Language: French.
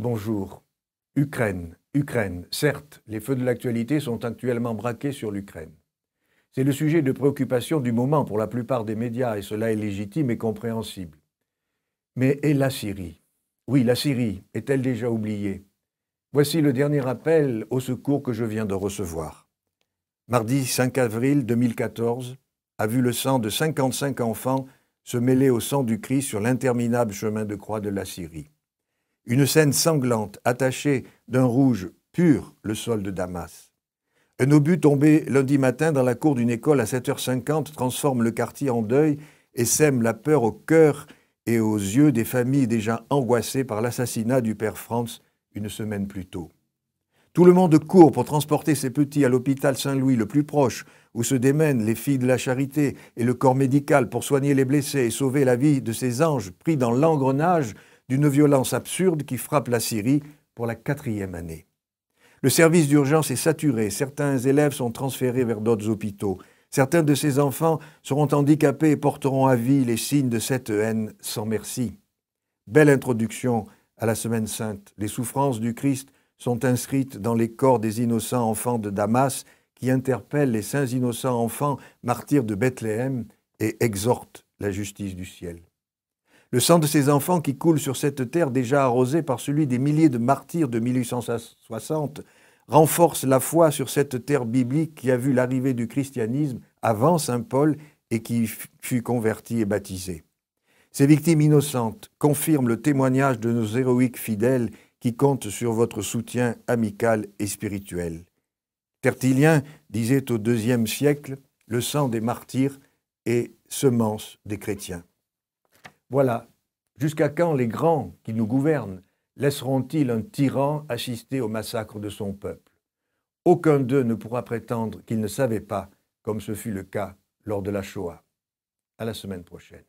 bonjour. Ukraine, Ukraine. Certes, les feux de l'actualité sont actuellement braqués sur l'Ukraine. C'est le sujet de préoccupation du moment pour la plupart des médias, et cela est légitime et compréhensible. Mais et la Syrie? Oui, la Syrie, est-elle déjà oubliée? Voici le dernier appel au secours que je viens de recevoir. Mardi 5 avril 2014 a vu le sang de 55 enfants se mêler au sang du Christ sur l'interminable chemin de croix de la Syrie. Une scène sanglante, attachée d'un rouge pur le sol de Damas. Un obus tombé lundi matin dans la cour d'une école à 7h50 transforme le quartier en deuil et sème la peur au cœur et aux yeux des familles déjà angoissées par l'assassinat du père Franz une semaine plus tôt. Tout le monde court pour transporter ses petits à l'hôpital Saint-Louis le plus proche, où se démènent les filles de la charité et le corps médical pour soigner les blessés et sauver la vie de ces anges pris dans l'engrenage d'une violence absurde qui frappe la Syrie pour la 4e année. Le service d'urgence est saturé, certains élèves sont transférés vers d'autres hôpitaux. Certains de ces enfants seront handicapés et porteront à vie les signes de cette haine sans merci. Belle introduction à la Semaine Sainte. Les souffrances du Christ sont inscrites dans les corps des innocents enfants de Damas qui interpellent les saints innocents enfants martyrs de Bethléem et exhortent la justice du ciel. Le sang de ces enfants qui coule sur cette terre déjà arrosée par celui des milliers de martyrs de 1860 renforce la foi sur cette terre biblique qui a vu l'arrivée du christianisme avant Saint Paul et qui fut converti et baptisé. Ces victimes innocentes confirment le témoignage de nos héroïques fidèles qui comptent sur votre soutien amical et spirituel. Tertullien disait au IIe siècle, le sang des martyrs est semence des chrétiens. Voilà, jusqu'à quand les grands qui nous gouvernent laisseront-ils un tyran assister au massacre de son peuple? Aucun d'eux ne pourra prétendre qu'il ne savait pas, comme ce fut le cas lors de la Shoah. À la semaine prochaine.